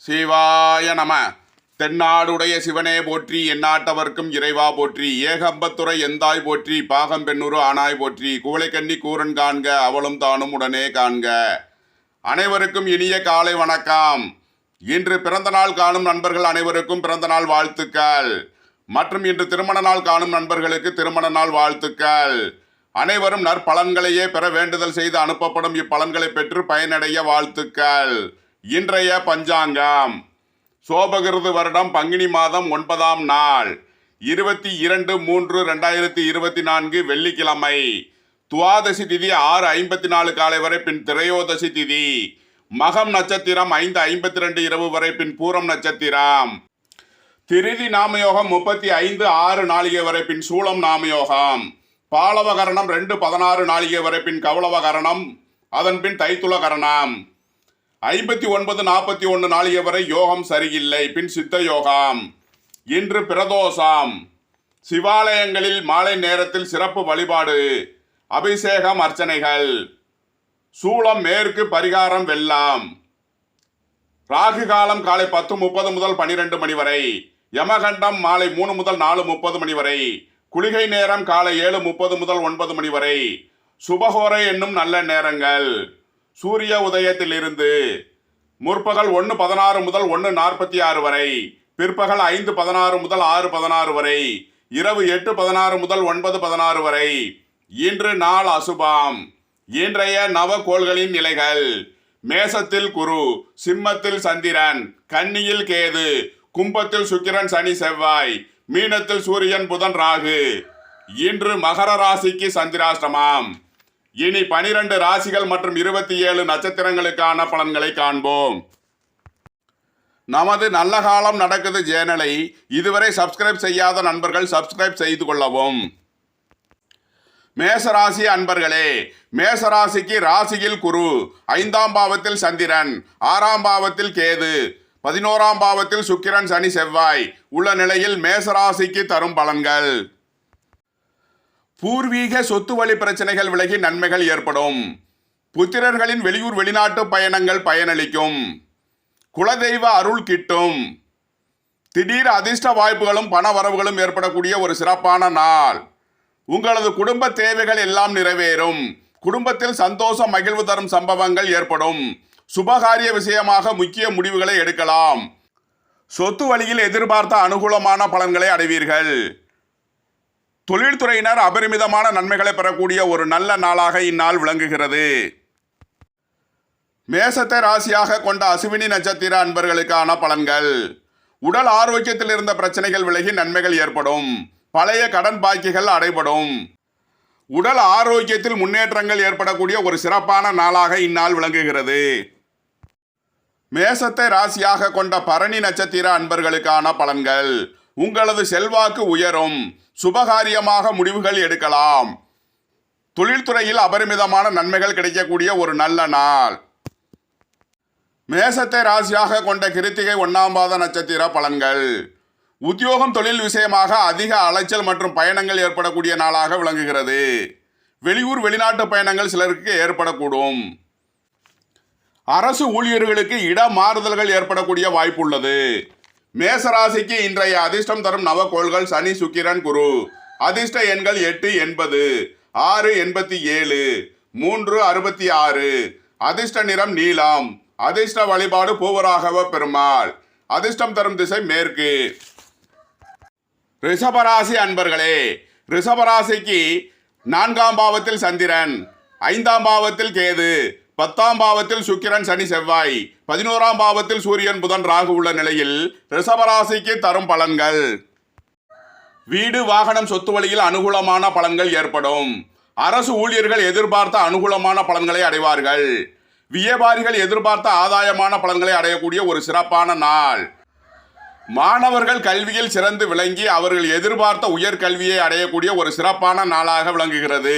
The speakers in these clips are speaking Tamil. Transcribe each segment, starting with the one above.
சிவாய நம. தென்னாடுடைய சிவனே போற்றி, எந்நாட்டவர்க்கும் இறைவா போற்றி, ஏகம்பத்துறை எந்தாய் போற்றி, பாகம் பெண்ணுரு ஆனாய் போற்றி, குவளைக்கண்ணி கூரன் காண்க அவளும் தானும் உடனே காண்க. அனைவருக்கும் இனிய காலை வணக்கம். இன்று பிறந்த நாள் காணும் நண்பர்கள் அனைவருக்கும் பிறந்த நாள் வாழ்த்துக்கள். மற்றும் இன்று திருமண நாள் காணும் நண்பர்களுக்கு திருமண நாள் வாழ்த்துக்கள். அனைவரும் நற்பலன்களையே பெற வேண்டுதல் செய்து அனுப்பப்படும் இப்பலன்களை பெற்று பயனடைய வாழ்த்துக்கள். இன்றைய பஞ்சாங்கம் சோபகிருது வருடம் பங்குனி மாதம் 9ஆம் நாள் 22/3/2024 வெள்ளிக்கிழமை. துவாதசி திதி 6:54 காலை வரை, பின் திரையோதசி திதி. மகம் நட்சத்திரம் 5:52 இரவு வரை, பின் பூரம் நட்சத்திரம். திருதி நாமயோகம் 35:06 நாளிகை வரை, பின் சூலம் நாமயோகம். பாலவகரணம் 2:16 நாளிகை வரை, பின் கவளவகரணம். அதன் பின் தைத்துளகரணம். 59:41 நாளிகை வரை யோகம் சரியில்லை, பின் சித்த யோகம். இன்று பிரதோஷம். சிவாலயங்களில் மாலை நேரத்தில் சிறப்பு வழிபாடு, அபிஷேகம், அர்ச்சனைகள். சூளம் மேற்கு, பரிகாரம் வெள்ளம். ராகு காலம் காலை 10:30 முதல் 12 மணி வரை. யமகண்டம் மாலை 3 முதல் 4:30 மணி வரை. குளிகை நேரம் காலை 7:30 முதல் 9 மணி வரை. சுபகோரை என்னும் நல்ல நேரங்கள் சூரிய உதயத்திலிருந்து முற்பகல் 1:16 முதல் 1:46 வரை, பிற்பகல் 5:16 முதல் 6:16 வரை, இரவு 8:16 முதல் 9:16 வரை. இன்று நாள் அசுபம். இன்றைய நவகோள்களின் நிலைகள்: மேசத்தில் குரு, சிம்மத்தில் சந்திரன், கன்னியில் கேது, கும்பத்தில் சுக்கிரன் சனி செவ்வாய், மீனத்தில் சூரியன் புதன் ராகு. இன்று மகர ராசிக்கு சந்திராஷ்டமம். இனி 12 ராசிகள் மற்றும் 27 நட்சத்திரங்களுக்கான பலன்களை காண்போம். நமது நல்ல காலம் நடக்குது சேனலை இதுவரை சப்ஸ்கிரைப் செய்யாத நண்பர்கள் சப்ஸ்கிரைப் செய்து கொள்ளவும். மேசராசி அன்பர்களே, மேசராசிக்கு ராசியில் குரு, 5ஆம் பாவத்தில் சந்திரன், 6ஆம் பாவத்தில் கேது, 11ஆம் பாவத்தில் சுக்கிரன் சனி செவ்வாய் உள்ள நிலையில் மேசராசிக்கு தரும் பலன்கள்: பூர்வீக சொத்து வழி பிரச்சனைகள் விலகி நன்மைகள் ஏற்படும். புத்திரர்களின் வெளியூர் வெளிநாட்டு பயணங்கள் பயனளிக்கும். குலதெய்வ அருள் கிட்டும். திடீர் அதிர்ஷ்ட வாய்ப்புகளும் பண வரவுகளும் ஏற்படக்கூடிய ஒரு சிறப்பான நாள். உங்களது குடும்ப தேவைகள் எல்லாம் நிறைவேறும். குடும்பத்தில் சந்தோஷம் மகிழ்வு தரும் சம்பவங்கள் ஏற்படும். சுபகாரிய விஷயமாக முக்கிய முடிவுகளை எடுக்கலாம். சொத்து வழியில் எதிர்பார்த்த அனுகூலமான பலன்களை அடைவீர்கள். தொழில்துறையினர் அபரிமிதமான நன்மைகளை பெறக்கூடிய ஒரு நல்ல நாளாக இந்நாள் விளங்குகிறது. மேசத்தை ராசியாக கொண்ட அசுவினி நட்சத்திர அன்பர்களுக்கான பலன்கள்: உடல் ஆரோக்கியத்தில் இருந்த பிரச்சனைகள் விலகி நன்மைகள் ஏற்படும். பழைய கடன் பாக்கிகள் அடைபடும். உடல் ஆரோக்கியத்தில் முன்னேற்றங்கள் ஏற்படக்கூடிய ஒரு சிறப்பான நாளாக இந்நாள் விளங்குகிறது. மேசத்தை ராசியாக கொண்ட பரணி நட்சத்திர அன்பர்களுக்கான பலன்கள்: உங்களது செல்வாக்கு உயரும். சுபகாரியமாக முடிவுகள் எடுக்கலாம். தொழில்துறையில் அபரிமிதமான நன்மைகள் கிடைக்கக்கூடிய ஒரு நல்ல நாள். மேசத்தை ராசியாக கொண்ட கிருத்திகை 1ஆம் பாத நட்சத்திர பலன்கள்: உத்தியோகம் தொழில் விஷயமாக அதிக அலைச்சல் மற்றும் பயணங்கள் ஏற்படக்கூடிய நாளாக விளங்குகிறது. வெளியூர் வெளிநாட்டு பயணங்கள் சிலருக்கு ஏற்படக்கூடும். அரசு ஊழியர்களுக்கு இட மாறுதல்கள் ஏற்படக்கூடிய வாய்ப்பு உள்ளது. மேசராசிக்கு இன்றைய அதிர்ஷ்டம் தரும் நவகோள்கள் சனி, சுக்கிரன், குரு. அதிர்ஷ்ட எண்கள் 880, 687, 366. அதிர்ஷ்ட நிறம் நீலம். அதிர்ஷ்ட வழிபாடு பூவராகவ பெருமாள். அதிர்ஷ்டம் தரும் திசை மேற்கு. ரிஷபராசி அன்பர்களே, ரிஷபராசிக்கு 4ஆம் பாவத்தில் சந்திரன், 5ஆம் பாவத்தில் கேது, 10ஆம் பாவத்தில் சுக்கிரன் சனி செவ்வாய், 11ஆம் பாவத்தில் சூரியன் புதன் ராகு உள்ள நிலையில் ரிஷபராசிக்கு தரும் பலன்கள்: வீடு வாகனம் சொத்து வழியில் அனுகூலமான பலன்கள் ஏற்படும். அரசு ஊழியர்கள் எதிர்பார்த்த அனுகூலமான பலன்களை அடைவார்கள். வியாபாரிகள் எதிர்பார்த்த ஆதாயமான பலன்களை அடையக்கூடிய ஒரு சிறப்பான நாள். மாணவர்கள் கல்வியில் சிறந்து விளங்கி அவர்கள் எதிர்பார்த்த உயர்கல்வியை அடையக்கூடிய ஒரு சிறப்பான நாளாக விளங்குகிறது.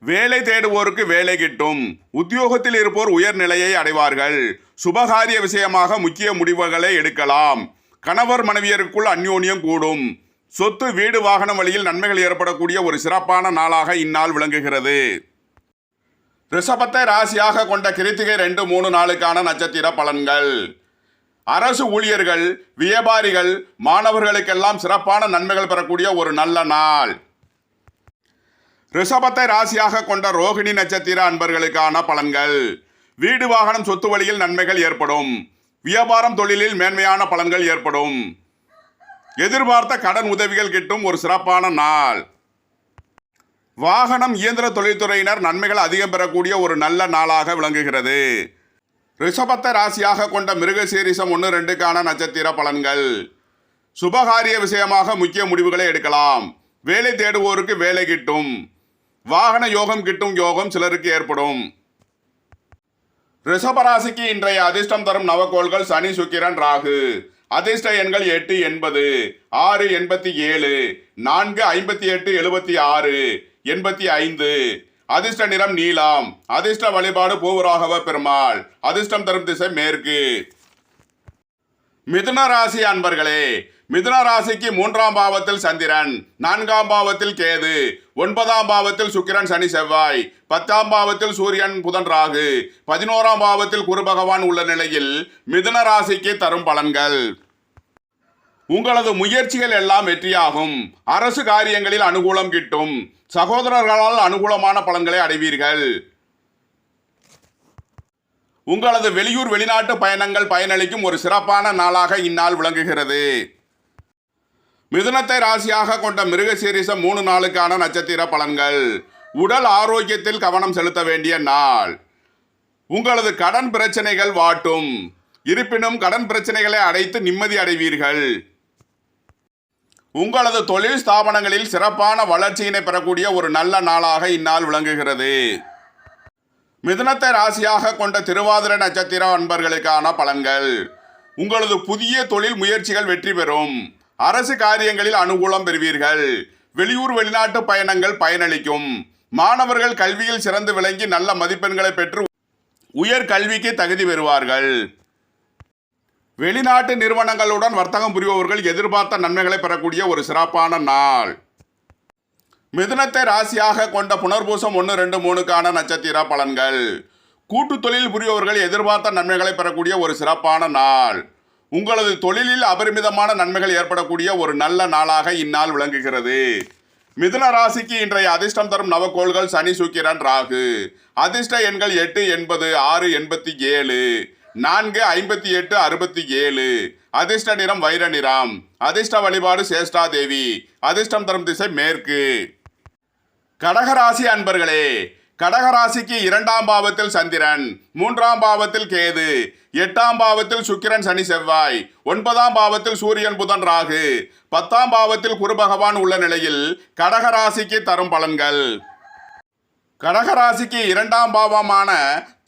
வேலை தேடுவோருக்கு வேலை கிட்டும். உத்தியோகத்தில் இருப்போர் உயர்நிலையை அடைவார்கள். சுபகாரிய விஷயமாக முக்கிய முடிவுகளை எடுக்கலாம். கணவர் மனைவியருக்குள் அந்யோன்யம் கூடும். சொத்து வீடு வாகனம் வழியில் நன்மைகள் ஏற்படக்கூடிய ஒரு சிறப்பான நாளாக இந்நாள் விளங்குகிறது. ரிஷபத்தை ராசியாக கொண்ட கிருத்திகை 2, 3 நாளுக்கான நட்சத்திர பலன்கள். அரசு ஊழியர்கள், வியாபாரிகள், மாணவர்களுக்கெல்லாம் சிறப்பான நன்மைகள் பெறக்கூடிய ஒரு நல்ல நாள். ரிஷபத்தை ராசியாக கொண்ட ரோகிணி நட்சத்திர அன்பர்களுக்கான பலன்கள். வீடு வாகனம் சொத்து வழியில் நன்மைகள் ஏற்படும். வியாபாரம் தொழிலில் மேன்மையான பலன்கள் ஏற்படும். எதிர்பார்த்த கடன் உதவிகள் கிட்டும் ஒரு சிறப்பான நாள். வாகனம் இயந்திர தொழில்துறையினர் நன்மைகள் அதிகம் பெறக்கூடிய ஒரு நல்ல நாளாக விளங்குகிறது. ரிஷபத்தை ராசியாக கொண்ட மிருகசீரிசம் 1, 2க்கான நட்சத்திர பலன்கள். சுபகாரிய விஷயமாக முக்கிய முடிவுகளை எடுக்கலாம். வேலை தேடுவோருக்கு வேலை கிட்டும். வாகன யோகம் கிட்டும் யோகம் சிலருக்கு ஏற்படும். ரிஷபராசிக்கு இன்றைய அதிர்ஷ்டம் தரும் நவக்கோள்கள் சனி, சுக்கிரன், ராகு. அதிர்ஷ்ட எண்கள் 8, 80, 6, 87, 4, 58, 76, 85. அதிர்ஷ்ட நிறம் நீலம். அதிர்ஷ்ட வழிபாடு பூவராகவ பெருமாள். அதிர்ஷ்டம் தரும் திசை மேற்கு. மிதுன ராசி அன்பர்களே, மிதுன ராசிக்கு 3ஆம் பாவத்தில் சந்திரன், 4ஆம் பாவத்தில் கேது, 9ஆம் பாவத்தில் சுக்கிரன், சனி, செவ்வாய், 10ஆம் பாவத்தில் சூரியன், புதன், ராகு, 11ஆம் பாவத்தில் குரு பகவான் உள்ள நிலையில் மிதுன ராசிக்கு தரும் பலன்கள். உங்களது முயற்சிகள் எல்லாம் வெற்றியாகும். அரசு காரியங்களில் அனுகூலம் கிட்டும். சகோதரர்களால் அனுகூலமான பலன்களை அடைவீர்கள். உங்களது வெளியூர் வெளிநாட்டு பயணங்கள் பயனளிக்கும் ஒரு சிறப்பான நாளாக இந்நாள் விளங்குகிறது. மிதுனத்தை ராசியாக கொண்ட மிருகசீரிசம் 3 நாளுக்கான நட்சத்திர பலன்கள். உடல் ஆரோக்கியத்தில் கவனம் செலுத்த வேண்டிய நாள். உங்களது கடன் பிரச்சனைகள் வாட்டும். இருப்பினும் கடன் பிரச்சனைகளை அடைத்து நிம்மதி அடைவீர்கள். உங்களது தொழில் ஸ்தாபனங்களில் சிறப்பான வளர்ச்சியினை பெறக்கூடிய ஒரு நல்ல நாளாக இந்நாள் விளங்குகிறது. மிதுனத்தை ராசியாக கொண்ட திருவாதிரை நட்சத்திர அன்பர்களுக்கான பலன்கள். உங்களது புதிய தொழில் முயற்சிகள் வெற்றி பெறும். அரசு காரியங்களில் அனுகூலம் பெறுவீர்கள். வெளியூர் வெளிநாட்டு பயணங்கள் பயனளிக்கும். மாணவர்கள் கல்வியில் சிறந்து விளங்கி நல்ல மதிப்பெண்களை பெற்று உயர் கல்விக்கு தகுதி பெறுவார்கள். வெளிநாட்டு நிறுவனங்களுடன் வர்த்தகம் புரிபவர்கள் எதிர்பார்த்த நன்மைகளை பெறக்கூடிய ஒரு சிறப்பான நாள். மிதுனத்தை ராசியாக கொண்ட புனர்பூசம் 1, 2, 3க்கான நட்சத்திர பலன்கள். கூட்டு தொழில் புரிபவர்கள் எதிர்பார்த்த நன்மைகளை பெறக்கூடிய ஒரு சிறப்பான நாள். உங்களது தொழிலில் அபரிமிதமான நன்மைகள் ஏற்படக்கூடிய ஒரு நல்ல நாளாக இந்நாள் விளங்குகிறது. மிதுன ராசிக்கு இன்றைய அதிர்ஷ்டம் தரும் நவக்கோள்கள் சனி, சுக்கிரன், ராகு. அதிர்ஷ்ட எண்கள் 8, 80, 6, 87, 4, 58, 67. அதிர்ஷ்ட நிறம் வைர நிறம். அதிர்ஷ்ட வழிபாடு சேஷ்டா தேவி. அதிர்ஷ்டம் தரும் திசை மேற்கு. கடகராசி அன்பர்களே, கடகராசிக்கு 2ஆம் பாவத்தில் சந்திரன், 3ஆம் பாவத்தில் கேது, 8ஆம் பாவத்தில் சுக்கிரன், சனி, செவ்வாய், 9ஆம் பாவத்தில் சூரியன், புதன், ராகு, 10ஆம் பாவத்தில் குரு பகவான் உள்ள நிலையில் கடகராசிக்கு தரும் பலன்கள். கடகராசிக்கு 2ஆம் பாவமான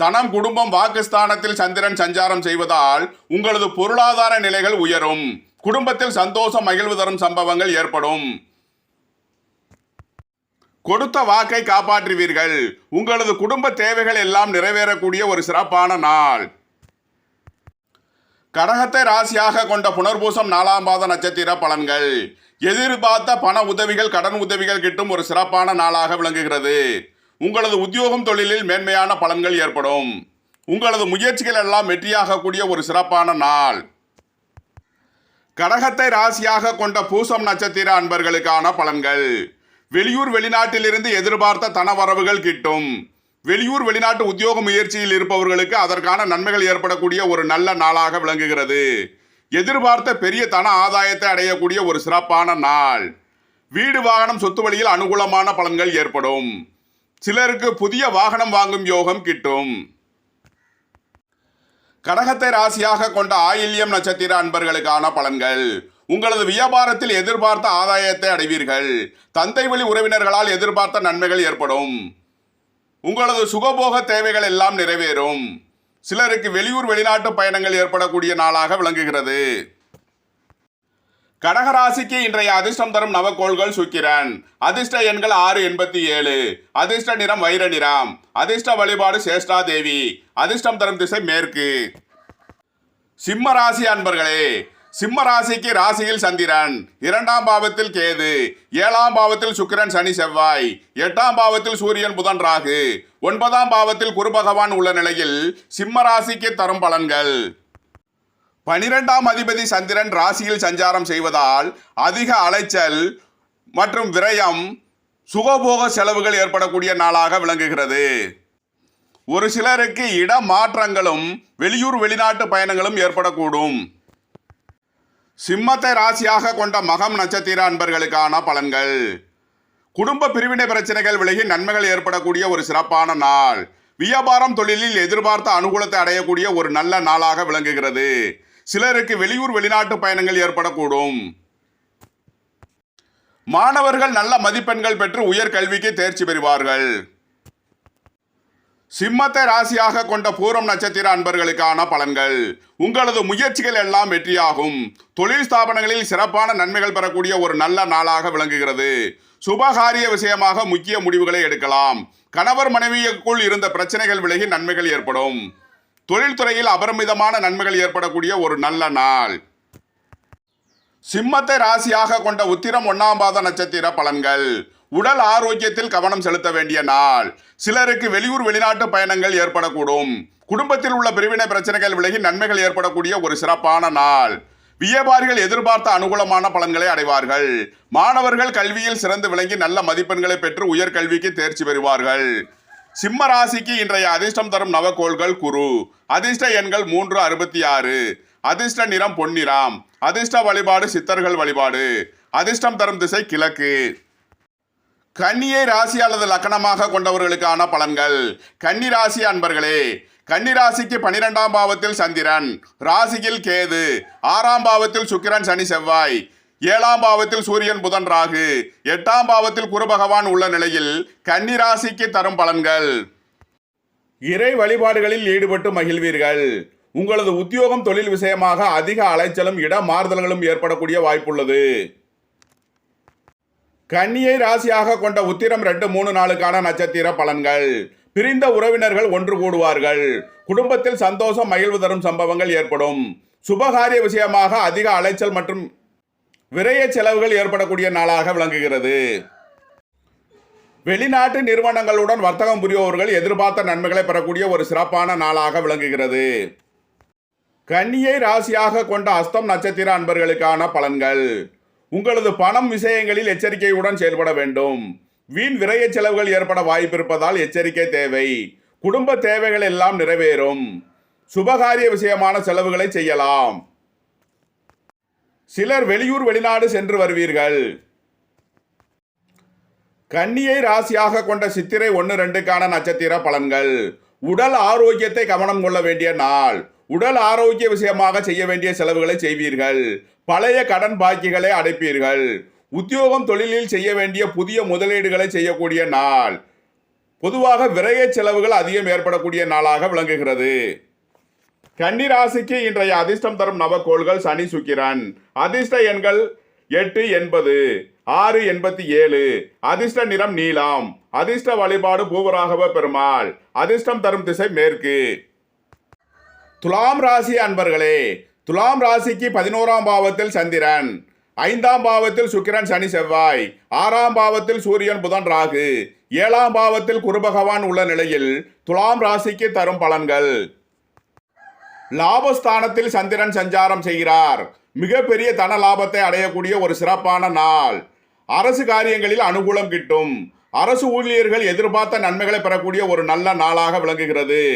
தனம், குடும்பம், வாக்குஸ்தானத்தில் சந்திரன் சஞ்சாரம் செய்வதால் உங்களது பொருளாதார நிலைகள் உயரும். குடும்பத்தில் சந்தோஷம், மகிழ்வு தரும் சம்பவங்கள் ஏற்படும். கொடுத்த வாக்கை காப்பாற்றுவீர்கள். உங்களது குடும்ப தேவைகள் எல்லாம் நிறைவேறக்கூடிய ஒரு சிறப்பான நாள். கடகத்தை ராசியாக கொண்ட புனர்பூசம் 4ஆம் பாத நட்சத்திர பலன்கள். எதிர்பார்த்த பண உதவிகள், கடன் உதவிகள் கிட்டும் ஒரு சிறப்பான நாளாக விளங்குகிறது. உங்களது உத்தியோகம் தொழிலில் மேன்மையான பலன்கள் ஏற்படும். உங்களது முயற்சிகள் எல்லாம் வெற்றியாகக்கூடிய ஒரு சிறப்பான நாள். கடகத்தை ராசியாக கொண்ட பூசம் நட்சத்திர அன்பர்களுக்கான பலன்கள். வெளியூர் வெளிநாட்டிலிருந்து எதிர்பார்த்த தனவரவுகள் கிட்டும். வெளியூர் வெளிநாட்டு உத்தியோக முயற்சியில் இருப்பவர்களுக்கு அதற்கான நன்மைகள் ஏற்படக்கூடிய ஒரு நல்ல நாளாக விளங்குகிறது. எதிர்பார்த்த பெரிய தன ஆதாயத்தை அடையக்கூடிய ஒரு சிறப்பான நாள். வீடு வாகனம் சொத்து வழியில் அனுகூலமான பலன்கள் ஏற்படும். சிலருக்கு புதிய வாகனம் வாங்கும் யோகம் கிட்டும். கடகத்தை ராசியாக கொண்ட ஆயில்யம் நட்சத்திர அன்பர்களுக்கான பலன்கள். உங்களது வியாபாரத்தில் எதிர்பார்த்த ஆதாயத்தை அடைவீர்கள். தந்தை வழி உறவினர்களால் எதிர்பார்த்த நன்மைகள் ஏற்படும். உங்களது சுகபோக தேவைகள் எல்லாம் நிறைவேறும். சிலருக்கு வெளியூர் வெளிநாட்டு பயணங்கள் ஏற்படக்கூடிய நாளாக விளங்குகிறது. கடகராசிக்கு இன்றைய அதிர்ஷ்டம் தரும் நவக்கோள்கள் சுக்கிரன். அதிர்ஷ்ட எண்கள் 6, 87. அதிர்ஷ்ட நிறம் வைர நிறம். அதிர்ஷ்ட வழிபாடு சேஷ்டா தேவி. அதிர்ஷ்டம் தரும் திசை மேற்கு. சிம்ம ராசி அன்பர்களே, சிம்ம ராசிக்கு ராசியில் சந்திரன், 2ஆம் பாவத்தில் கேது, 7ஆம் பாவத்தில் சுக்கிரன் சனி செவ்வாய், 8ஆம் பாவத்தில் சூரியன் புதன் ராகு, 9ஆம் பாவத்தில் குரு பகவான் உள்ள நிலையில் சிம்ம ராசிக்கு தரும் பலன்கள். 12ஆம் அதிபதி சந்திரன் ராசியில் சஞ்சாரம் செய்வதால் அதிக அலைச்சல் மற்றும் விரயம், சுகபோக செலவுகள் ஏற்படக்கூடிய நாளாக விளங்குகிறது. ஒரு சிலருக்கு இட மாற்றங்களும் வெளியூர் வெளிநாட்டு பயணங்களும் ஏற்படக்கூடும். சிம்மத்தை ராசியாக கொண்ட மகம் நட்சத்திர அன்பர்களுக்கான பலன்கள். குடும்ப பிரிவினை பிரச்சனைகள் விலகி நன்மைகள் ஏற்படக்கூடிய ஒரு சிறப்பான நாள். வியாபாரம் தொழிலில் எதிர்பார்த்த அனுகூலத்தை அடையக்கூடிய ஒரு நல்ல நாளாக விளங்குகிறது. சிலருக்கு வெளியூர் வெளிநாட்டு பயணங்கள் ஏற்படக்கூடும். மாணவர்கள் நல்ல மதிப்பெண்கள் பெற்று உயர்கல்விக்கு தேர்ச்சி பெறுவார்கள். சிம்மத்தை ராசியாக கொண்ட பூரம் நட்சத்திர அன்பர்களுக்கான பலன்கள். உங்களது முயற்சிகள் எல்லாம் வெற்றியாகும். தொழில் ஸ்தாபனங்களில் சிறப்பான நன்மைகள் பெறக்கூடிய ஒரு நல்ல நாளாக விளங்குகிறது. சுபகாரிய விஷயமாக முக்கிய முடிவுகளை எடுக்கலாம். கணவர் மனைவிக்குள் இருந்த பிரச்சனைகள் விலகி நன்மைகள் ஏற்படும். தொழில்துறையில் அபரிமிதமான நன்மைகள் ஏற்படக்கூடிய ஒரு நல்ல நாள். சிம்மத்தை ராசியாக கொண்ட உத்திரம் 1ஆம் பாத நட்சத்திர பலன்கள். உடல் ஆரோக்கியத்தில் கவனம் செலுத்த வேண்டிய நாள். சிலருக்கு வெளியூர் வெளிநாட்டு பயணங்கள் ஏற்படக்கூடும். குடும்பத்தில் உள்ள பிரிவினை பிரச்சனைகள் விலகி நன்மைகள் ஏற்படக்கூடிய ஒரு சிறப்பான நாள். வியாபாரிகள் எதிர்பார்த்த அனுகூலமான பலன்களை அடைவார்கள். மாணவர்கள் கல்வியில் சிறந்து விளங்கி நல்ல மதிப்பெண்களை பெற்று உயர்கல்விக்கு தேர்ச்சி பெறுவார்கள். சிம்ம ராசிக்கு இன்றைய அதிர்ஷ்டம் தரும் நவக்கோள்கள் குரு. அதிர்ஷ்ட எண்கள் 3, 66. அதிர்ஷ்ட நிறம் பொன்னிறம். அதிர்ஷ்ட வழிபாடு சித்தர்கள் வழிபாடு. அதிர்ஷ்டம் தரும் திசை கிழக்கு. கன்னியை ராசி அல்லது லக்கணமாக கொண்டவர்களுக்கான பலன்கள். கன்னி ராசி அன்பர்களே, கன்னி ராசிக்கு 12ஆம் பாவத்தில் சந்திரன், ராசியில் கேது, 6ஆம் பாவத்தில் சுக்கிரன் சனி செவ்வாய், 7ஆம் பாவத்தில் சூரியன் புதன் ராகு, 8ஆம் பாவத்தில் குரு பகவான் உள்ள நிலையில் கன்னி ராசிக்கு தரும் பலன்கள். இறை வழிபாடுகளில் ஈடுபட்டு மகிழ்வீர்கள். உங்களது உத்தியோகம் தொழில் விஷயமாக அதிக அலைச்சலும் இட மாறுதல்களும் ஏற்படக்கூடிய வாய்ப்புள்ளது. கன்னியை ராசியாக கொண்ட உத்திரம் 2, 3 நாளுக்கான நட்சத்திர பலன்கள். பிரிந்த உறவினர்கள் ஒன்று கூடுவார்கள். குடும்பத்தில் சந்தோஷம் மகிழ்வு தரும் சம்பவங்கள் ஏற்படும். சுபகாரிய விஷயமாக அதிக அலைச்சல் மற்றும் விரய செலவுகள் ஏற்படக்கூடிய நாளாக விளங்குகிறது. வெளிநாட்டு நிறுவனங்களுடன் வர்த்தகம் புரிபவர்கள் எதிர்பார்த்த நன்மைகளை பெறக்கூடிய ஒரு சிறப்பான நாளாக விளங்குகிறது. கன்னியை ராசியாக கொண்ட அஸ்தம் நட்சத்திர அன்பர்களுக்கான பலன்கள். உங்களது பணம் விஷயங்களில் எச்சரிக்கையுடன் செயல்பட வேண்டும். வீண் விரய செலவுகள் ஏற்பட வாய்ப்பிருப்பதால் எச்சரிக்கை தேவை. குடும்ப தேவைகள் எல்லாம் நிறைவேறும். சுபகாரிய விஷயமான செலவுகளை செய்யலாம். சிலர் வெளியூர் வெளிநாடு சென்று வருவீர்கள். கன்னியை ராசியாக கொண்ட சித்திரை 1, 2க்கான நட்சத்திர பலன்கள். உடல் ஆரோக்கியத்தை கவனம் கொள்ள வேண்டிய நாள். உடல் ஆரோக்கிய விஷயமாக செய்ய வேண்டிய செலவுகளை செய்வீர்கள். பழைய கடன் பாக்கிகளை அடைப்பீர்கள். உத்தியோகம் தொழிலில் செய்ய வேண்டிய புதிய முதலீடுகளை செய்யக்கூடிய நாள். பொதுவாக விரய செலவுகள் அதிகம் ஏற்படக்கூடிய நாளாக விளங்குகிறது. கன்னி ராசிக்கு இன்றைய அதிர்ஷ்டம் தரும் நவக்கோள்கள் சனி சுக்கிரன். அதிர்ஷ்ட எண்கள் 8, 80, 6, 87. அதிர்ஷ்ட நிறம் நீலம். அதிர்ஷ்ட வழிபாடு பூவராகவ பெருமாள். அதிர்ஷ்டம் தரும் திசை மேற்கு. துலாம் ராசி அன்பர்களே, துலாம் ராசிக்கு 11ஆம் பாவத்தில் சந்திரன், 5ஆம் பாவத்தில் சுக்கிரன் சனி செவ்வாய், 6ஆம் பாவத்தில் சூரியன் புதன் ராகு, 7ஆம் பாவத்தில் குரு பகவான் உள்ள நிலையில் துலாம் ராசிக்கு தரும் பலன்கள். லாபஸ்தானத்தில் சந்திரன் சஞ்சாரம் செய்கிறார். மிகப்பெரிய தன லாபத்தை அடையக்கூடிய ஒரு சிறப்பான நாள். அரசு காரியங்களில் அனுகூலம் கிட்டும். அரசு ஊழியர்கள் எதிர்பார்த்த நன்மைகளை பெறக்கூடிய ஒரு நல்ல நாளாக விளங்குகிறது.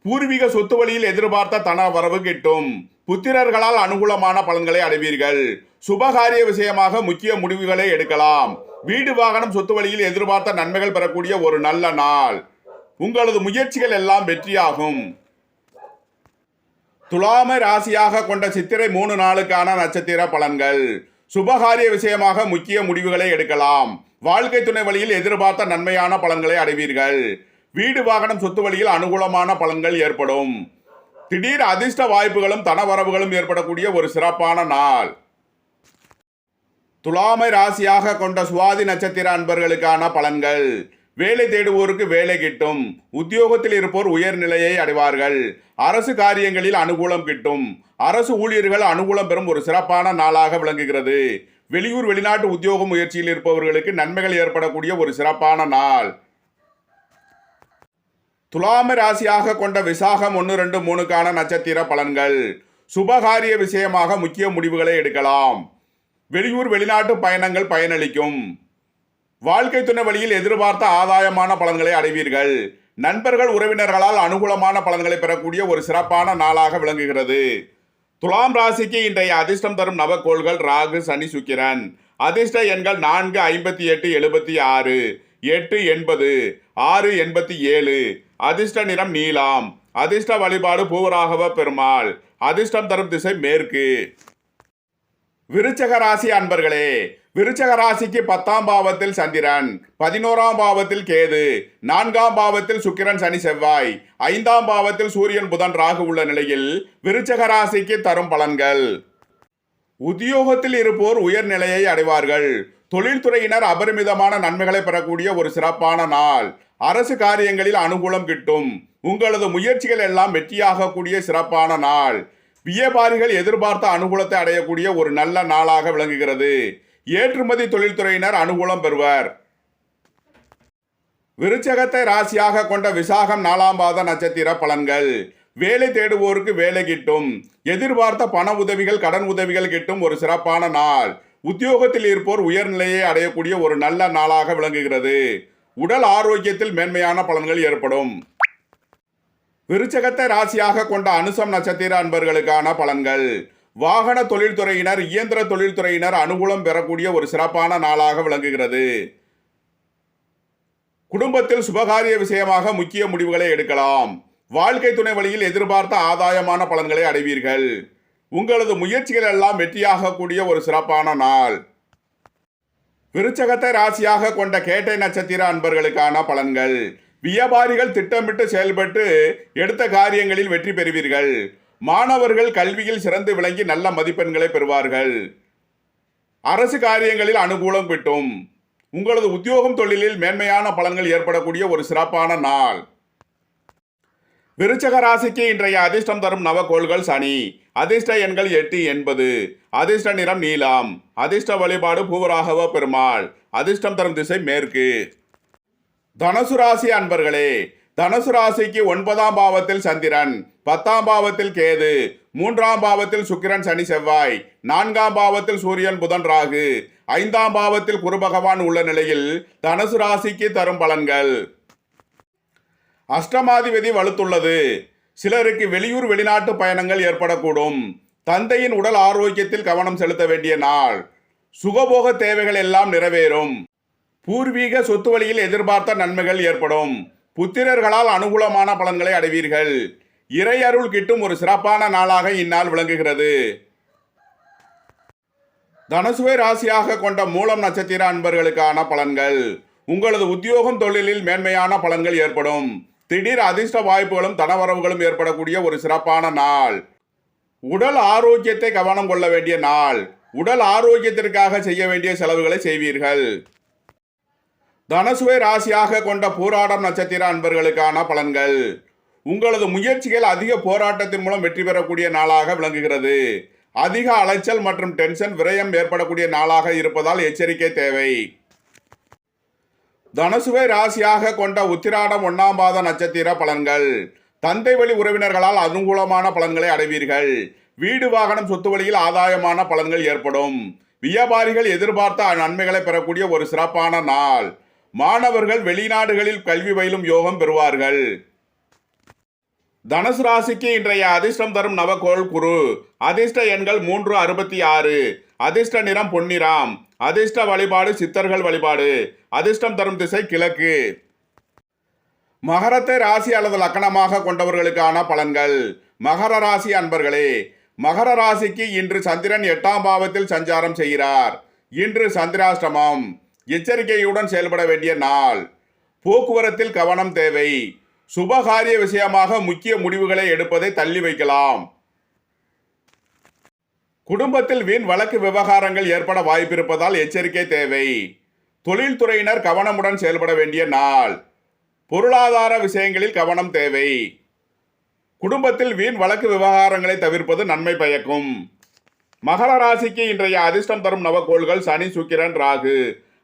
பூர்வீக சொத்து வழியில் எதிர்பார்த்த தன வரவு கிட்டும். புத்திரர்களால் அனுகூலமான பலன்களை அடைவீர்கள். சுபகாரிய விஷயமாக முக்கிய முடிவுகளை எடுக்கலாம். வீடு வாகனம் சொத்து வழியில் எதிர்பார்த்த நன்மைகள் பெறக்கூடிய ஒரு நல்ல நாள். உங்களது முயற்சிகள் எல்லாம் வெற்றியாகும். துலாமை ராசியாக கொண்ட சித்திரை 3 நாளுக்கான நட்சத்திர பலன்கள். சுபகாரிய விஷயமாக முக்கிய முடிவுகளை எடுக்கலாம். வாழ்க்கை துணை வழியில் எதிர்பார்த்த நன்மையான பலன்களை அடைவீர்கள். வீடு வாகனம் சொத்து வழியில் அனுகூலமான பலன்கள் ஏற்படும். திடீர் அதிர்ஷ்ட வாய்ப்புகளும் தனவரவுகளும் ஏற்படக்கூடிய ஒரு சிறப்பான நாள். துலாமை ராசியாக கொண்ட சுவாதி நட்சத்திர அன்பர்களுக்கான பலன்கள். வேலை தேடுவோருக்கு வேலை கிட்டும். உத்தியோகத்தில் இருப்போர் உயர்நிலையை அடைவார்கள். அரசு காரியங்களில் அனுகூலம் கிட்டும். அரசு ஊழியர்கள் அனுகூலம் பெறும் ஒரு சிறப்பான நாளாக விளங்குகிறது. வெளியூர் வெளிநாட்டு உத்தியோக முயற்சியில் இருப்பவர்களுக்கு நன்மைகள் ஏற்படக்கூடிய ஒரு சிறப்பான நாள். துலாம ராசியாக கொண்ட விசாகம் 1, 2, 3க்கான நட்சத்திர பலன்கள். சுபகாரிய விஷயமாக முக்கிய முடிவுகளை எடுக்கலாம். வெளியூர் வெளிநாட்டு பயணங்கள் பயனளிக்கும். வாழ்க்கை துணை வழியில் எதிர்பார்த்த ஆதாயமான பலன்களை அடைவீர்கள். நண்பர்கள் உறவினர்களால் அனுகூலமான பலன்களை பெறக்கூடிய ஒரு சிறப்பான நாளாக விளங்குகிறது. துலாம் ராசிக்கு இன்றைய அதிர்ஷ்டம் தரும் நவக்கோள்கள் ராகு, சனி, சுக்கிரன். அதிர்ஷ்ட எண்கள் 4, 58, 76, 8, 80, 6, 87. அதிர்ஷ்ட நிறம் நீலம். அதிர்ஷ்ட வழிபாடு பூவராகவ பெருமாள். அதிர்ஷ்டம் தரும் திசை மேற்கு. விருச்சக ராசி அன்பர்களே, விருச்சக ராசிக்கு 10ஆம் பாவத்தில் சந்திரன், 11ஆம் பாவத்தில் கேது, 4ஆம் பாவத்தில் சுக்கிரன், சனி, செவ்வாய், 5ஆம் பாவத்தில் சூரியன், புதன், ராகு உள்ள நிலையில் விருச்சக ராசிக்கு தரும் பலன்கள். உத்தியோகத்தில் இருப்போர் உயர்நிலையை அடைவார்கள். தொழில்துறையினர் அபரிமிதமான நன்மைகளை பெறக்கூடிய ஒரு சிறப்பான நாள். அரசு காரியங்களில் அனுகூலம் கிட்டும். உங்களது முயற்சிகள் எல்லாம் வெற்றியாகக்கூடிய சிறப்பான நாள். வியாபாரிகள் எதிர்பார்த்த அனுகூலத்தை அடையக்கூடிய ஒரு நல்ல நாளாக விளங்குகிறது. ஏற்றுமதி தொழில்துறையினர் அனுகூலம் பெறுவர். விருச்சகத்தை ராசியாக கொண்ட விசாகம் 4ஆம் பாத நட்சத்திர பலன்கள். வேலை தேடுவோருக்கு வேலை கிட்டும். எதிர்பார்த்த பண உதவிகள், கடன் உதவிகள் கிட்டும் ஒரு சிறப்பான நாள். உத்தியோகத்தில் இருப்போர் உயர்நிலையை அடையக்கூடிய ஒரு நல்ல நாளாக விளங்குகிறது. உடல் ஆரோக்கியத்தில் மேன்மையான பலன்கள் ஏற்படும். விருச்சகத்தை ராசியாக கொண்ட அனுசம் நட்சத்திர அன்பர்களுக்கான பலன்கள். வாகன தொழில்துறையினர், இயந்திர தொழில்துறையினர் அனுகூலம் பெறக்கூடிய ஒரு சிறப்பான நாளாக விளங்குகிறது. குடும்பத்தில் சுபகாரிய விஷயமாக முக்கிய முடிவுகளை எடுக்கலாம். வாழ்க்கை துணை வழியில் எதிர்பார்த்த ஆதாயமான பலன்களை அடைவீர்கள். உங்களது முயற்சிகள் எல்லாம் வெற்றியாகக்கூடிய ஒரு சிறப்பான நாள். விருச்சகத்தை ராசியாக கொண்ட கேட்டை நட்சத்திர அன்பர்களுக்கான பலன்கள். வியாபாரிகள் திட்டமிட்டு செயல்பட்டு எடுத்த காரியங்களில் வெற்றி பெறுவீர்கள். மாணவர்கள் கல்வியில் சிறந்து விளங்கி நல்ல மதிப்பெண்களை பெறுவார்கள். அரசு காரியங்களில் அனுகூலம் கிட்டும். உங்களது உத்தியோகம் தொழிலில் மேன்மையான பலன்கள் ஏற்படக்கூடிய ஒரு சிறப்பான நாள். விருச்சக ராசிக்கு இன்றைய அதிர்ஷ்டம் தரும் நவக்கோள்கள் சனி. அதிர்ஷ்ட எண்கள் 8, 80. அதிர்ஷ்ட நிறம் நீலம். அதிர்ஷ்ட வழிபாடு பூவராகவ பெருமாள். அதிர்ஷ்டம் தரும் திசை மேற்கு. தனுசு ராசி அன்பர்களே, தனுசு ராசிக்கு 9ஆம் பாவத்தில் சந்திரன், 10ஆம் பாவத்தில் கேது, 3ஆம் பாவத்தில் சுக்கிரன், சனி, செவ்வாய், 4ஆம் பாவத்தில் சூரியன், புதன், ராகு, 5ஆம் பாவத்தில் குரு பகவான் உள்ள நிலையில் தனுசு ராசிக்கு தரும் பலன்கள். அஷ்டமாதிபதி வலுத்துள்ளது. சிலருக்கு வெளியூர் வெளிநாட்டு பயணங்கள் ஏற்படக்கூடும். தந்தையின் உடல் ஆரோக்கியத்தில் கவனம் செலுத்த வேண்டிய நாள். சுகபோக தேவைகள் எல்லாம் நிறைவேறும். பூர்வீக சொத்து வழியில் எதிர்பார்த்த நன்மைகள் ஏற்படும். புத்திரர்களால் அனுகூலமான பலன்களை அடைவீர்கள். இறை அருள் கிட்டும் ஒரு சிறப்பான நாளாக இந்நாள் விளங்குகிறது. தனுசுவை ராசியாக கொண்ட மூலம் நட்சத்திர அன்பர்களுக்கான பலன்கள். உங்களது உத்தியோகம் தொழிலில் மேன்மையான பலன்கள் ஏற்படும். திடீர் அதிர்ஷ்ட வாய்ப்புகளும் தனவரவுகளும் ஏற்படக்கூடிய ஒரு சிறப்பான நாள். உடல் ஆரோக்கியத்தை கவனம் கொள்ள வேண்டிய நாள். உடல் ஆரோக்கியத்திற்காக செய்ய வேண்டிய செலவுகளை செய்வீர்கள். தனுசுவை ராசியாக கொண்ட பூராடம் நட்சத்திர அன்பர்களுக்கான பலன்கள். உங்களது முயற்சிகள் அதிக போராட்டத்தின் மூலம் வெற்றி பெறக்கூடிய நாளாக விளங்குகிறது. அதிக அலைச்சல் மற்றும் டென்ஷன், விரயம் ஏற்படக்கூடிய நாளாக இருப்பதால் எச்சரிக்கை தேவை. தனுசுவை ராசியாக கொண்ட உத்திராடம் 1ஆம் பாத நட்சத்திர பலன்கள். தந்தை வழி உறவினர்களால் அனுகூலமான பலன்களை அடைவீர்கள். வீடு வாகனம் சொத்து வழியில் ஆதாயமான பலன்கள் ஏற்படும். வியாபாரிகள் எதிர்பார்த்த நன்மைகளை பெறக்கூடிய ஒரு சிறப்பான நாள். மாணவர்கள் வெளிநாடுகளில் கல்வி பயிலும் யோகம் பெறுவார்கள். தனுசு ராசிக்கு இன்றைய அதிர்ஷ்டம் தரும் நவக்கோள் குரு. அதிர்ஷ்ட எண்கள் 3, 66. அதிர்ஷ்ட நிறம் பொன்னிறம். அதிர்ஷ்ட வழிபாடு சித்தர்கள் வழிபாடு. அதிர்ஷ்டம் தரும் திசை கிழக்கு. மகரத்தை ராசி அல்லது லக்கணமாக கொண்டவர்களுக்கான பலன்கள். மகர ராசி அன்பர்களே, மகர ராசிக்கு இன்று சந்திரன் 8ஆம் பாவத்தில் சஞ்சாரம் செய்கிறார். இன்று சந்திராஷ்டமம். எச்சரிக்கையுடன் செயல்பட வேண்டிய நாள். போக்குவரத்தில் கவனம் தேவை. சுபகாரிய விஷயமாக முக்கிய முடிவுகளை எடுப்பதை தள்ளி வைக்கலாம். குடும்பத்தில் வீண் வழக்கு விவகாரங்கள் ஏற்பட வாய்ப்பிருப்பதால் எச்சரிக்கை தேவை. தொழில்துறையினர் கவனமுடன் செயல்பட வேண்டிய நாள். பொருளாதார விஷயங்களில் கவனம் தேவை. குடும்பத்தில் வீண் வழக்கு விவகாரங்களை தவிர்ப்பது நன்மை பயக்கும். மகர ராசிக்கு இன்றைய அதிர்ஷ்டம் தரும் நவக்கோள்கள் சனி, சுக்கிரன், ராகு.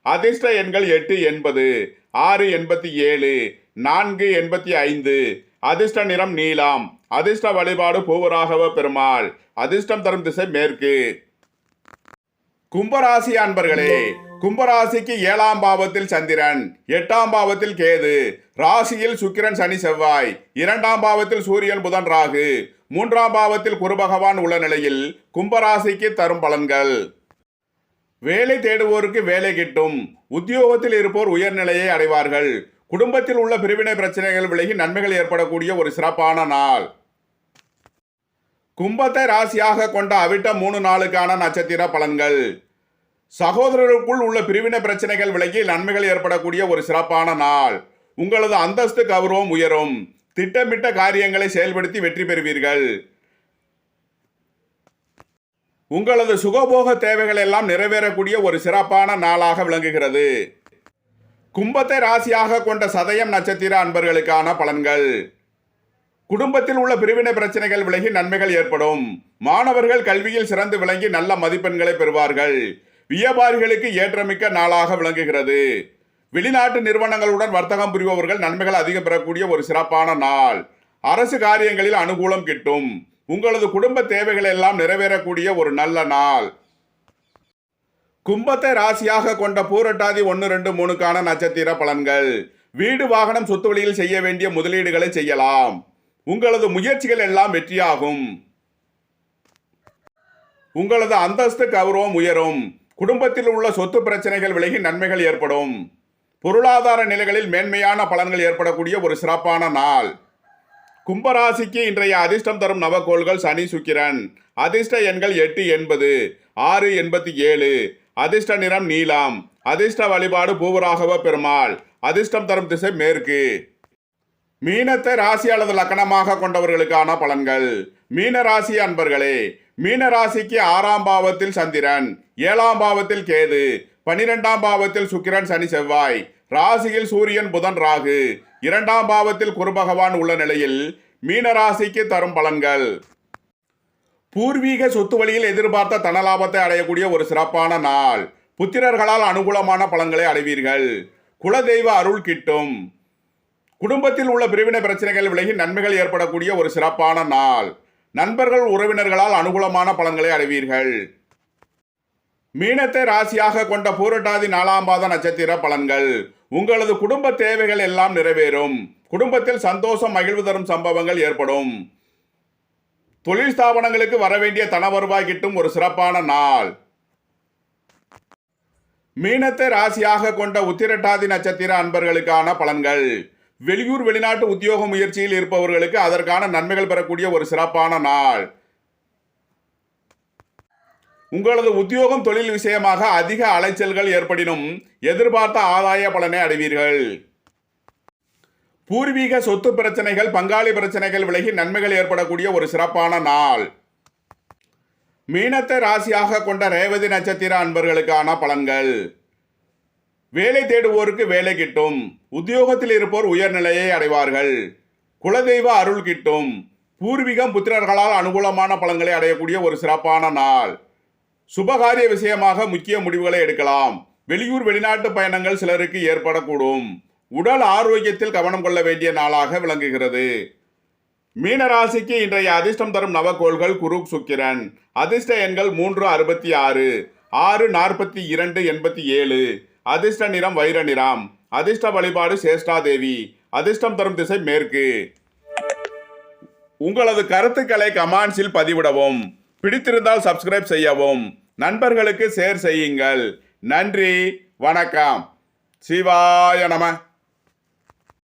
அதிர்ஷ்ட எண்கள் 8, 80, 6, 87, 4, 85. அதிர்ஷ்ட நிறம் நீலம். அதிர்ஷ்ட வழிபாடு பூவராகவ பெருமாள். அதிர்ஷ்டம் தரும் திசை மேற்கு. கும்பராசி அன்பர்களே, கும்பராசிக்கு 7ஆம் பாவத்தில் சந்திரன், 8ஆம் பாவத்தில் கேது, ராசியில் சுக்கிரன், சனி, செவ்வாய், 2ஆம் பாவத்தில் சூரியன், புதன், ராகு, 3ஆம் பாவத்தில் குரு பகவான் உள்ள நிலையில் கும்பராசிக்கு தரும் பலன்கள். வேலை தேடுவோருக்கு வேலை கிட்டும். உத்தியோகத்தில் இருப்போர் உயர்நிலையை அடைவார்கள். குடும்பத்தில் உள்ள பிரிவினை பிரச்சனைகள் விலகி நன்மைகள் ஏற்படக்கூடிய ஒரு சிறப்பான நாள். கும்பத்தை ராசியாக கொண்ட அவிட்டம் 3 நாளுக்கான நட்சத்திர பலன்கள். சகோதரர்களுக்குள் உள்ள பிரிவினை பிரச்சனைகள் விலகி நன்மைகள் ஏற்படக்கூடிய ஒரு சிறப்பான நாள். உங்களது அந்தஸ்து கௌரவம் உயரும். திட்டமிட்ட காரியங்களை செயல்படுத்தி வெற்றி பெறுவீர்கள். உங்களது சுகபோக தேவைகள் எல்லாம் நிறைவேறக்கூடிய ஒரு சிறப்பான நாளாக விளங்குகிறது. கும்பத்தை ராசியாக கொண்ட சதயம் நட்சத்திர அன்பர்களுக்கான பலன்கள். குடும்பத்தில் உள்ள பிரிவினை பிரச்சனைகள் விலகி நன்மைகள் ஏற்படும். மாணவர்கள் கல்வியில் சிறந்து விளங்கி நல்ல மதிப்பெண்களை பெறுவார்கள். வியாபாரிகளுக்கு ஏற்றமிக்க நாளாக விளங்குகிறது. வெளிநாட்டு நிறுவனங்களுடன் வர்த்தகம் புரிபவர்கள் நன்மைகள் அதிகம் பெறக்கூடிய ஒரு சிறப்பான நாள். அரசு காரியங்களில் அனுகூலம் கிட்டும். உங்களது குடும்ப தேவைகள் எல்லாம் நிறைவேறக்கூடிய ஒரு நல்ல நாள். கும்பத்தை ராசியாக கொண்ட பூரட்டாதி 1, 2, 3க்கான நட்சத்திர பலன்கள். வீடு, வாகனம், சொத்து வழியில் செய்ய வேண்டிய முதலீடுகளை செய்யலாம். உங்களது முயற்சிகள் எல்லாம் வெற்றியாகும். உங்களது அந்தஸ்து கௌரவம் உயரும். குடும்பத்தில் உள்ள சொத்து பிரச்சனைகள் விலகி நன்மைகள் ஏற்படும். பொருளாதார நிலைகளில் மேன்மையான பலன்கள் ஏற்படக்கூடிய ஒரு சிறப்பான நாள். கும்பராசிக்கு இன்றைய அதிர்ஷ்டம் தரும் நவக்கோள்கள் சனி, சுக்கிரன். அதிர்ஷ்ட எண்கள் 8, 80, 6, 87. அதிர்ஷ்ட நிறம் நீலம். அதிர்ஷ்ட வழிபாடு பூவராகவ பெருமாள். அதிர்ஷ்டம் தரும் திசை மேற்கு. மீனத்தை ராசி அல்லது லக்கணமாக கொண்டவர்களுக்கான பலன்கள். மீன ராசி அன்பர்களே, மீன ராசிக்கு 6ஆம் பாவத்தில் சந்திரன், 7ஆம் பாவத்தில் கேது, 12ஆம் பாவத்தில் சுக்கிரன், சனி, செவ்வாய், ராசியில் சூரியன், புதன், ராகு, 2ஆம் பாவத்தில் குரு பகவான் உள்ள நிலையில் மீன ராசிக்கு தரும் பலன்கள். பூர்வீக சொத்து வழியில் எதிர்பார்த்த தனலாபத்தை அடையக்கூடிய ஒரு சிறப்பான நாள். புத்திரர்களால் அனுகூலமான பலன்களை அடைவீர்கள். குலதெய்வ அருள் கிட்டும். குடும்பத்தில் உள்ள பிரிவினை பிரச்சனைகள் விலகி நன்மைகள் ஏற்படக்கூடிய ஒரு சிறப்பான நாள். நண்பர்கள், உறவினர்களால் அனுகூலமான பலன்களை அடைவீர்கள். மீனத்தை ராசியாக கொண்ட பூரட்டாதி 4ஆம் பாத நட்சத்திர பலன்கள். உங்களது குடும்ப தேவைகள் எல்லாம் நிறைவேறும். குடும்பத்தில் சந்தோஷம், மகிழ்வு தரும் சம்பவங்கள் ஏற்படும். தொழில் ஸ்தாபனங்களுக்கு வரவேண்டிய தன வருவாய் கிட்டும் ஒரு சிறப்பான நாள். மீனத்தை ராசியாக கொண்ட உத்திரட்டாதி நட்சத்திர அன்பர்களுக்கான பலன்கள். வெளியூர், வெளிநாட்டு உத்தியோக முயற்சியில் இருப்பவர்களுக்கு அதற்கான நன்மைகள் பெறக்கூடிய ஒரு சிறப்பான நாள். உங்களது உத்தியோகம், தொழில் விஷயமாக அதிக அலைச்சல்கள் ஏற்படினும் எதிர்பார்த்த ஆதாய பலனை அடைவீர்கள். பூர்வீக சொத்து பிரச்சனைகள், பங்காளி பிரச்சனைகள் விலகி நன்மைகள் ஏற்படக்கூடிய ஒரு சிறப்பான நாள். மீனத்தை ராசியாக கொண்ட ரேவதி நட்சத்திர அன்பர்களுக்கான பலன்கள். வேலை தேடுவோருக்கு வேலை கிட்டும். உத்தியோகத்தில் இருப்போர் உயர்நிலையை அடைவார்கள். குலதெய்வ அருள் கிட்டும். பூர்வீகம், புத்திரர்களால் அனுகூலமான பலன்களை அடையக்கூடிய ஒரு சிறப்பான நாள். சுபகாரிய விஷயமாக முக்கிய முடிவுகளை எடுக்கலாம். வெளியூர், வெளிநாட்டு பயணங்கள் சிலருக்கு ஏற்படக்கூடும். உடல் ஆரோக்கியத்தில் கவனம் கொள்ள வேண்டிய நாளாக விளங்குகிறது. மீனராசிக்கு இன்றைய அதிர்ஷ்டம் தரும் நவக்கோள்கள் குரு, சுக்கிரன். அதிர்ஷ்ட எண்கள் 3, 66, 6, 42, 87. அதிர்ஷ்ட நிறம் வைர நிறம். அதிர்ஷ்ட வழிபாடு சேஷ்டாதேவி. அதிர்ஷ்டம் தரும் திசை மேற்கு. உங்களது கருத்துக்களை கமெண்ட்ஸில் பதிவிடவும். பிடித்திருந்தால் சப்ஸ்கிரைப் செய்யவும். நண்பர்களுக்கு ஷேர் செய்யுங்கள். நன்றி, வணக்கம். சிவாய நம.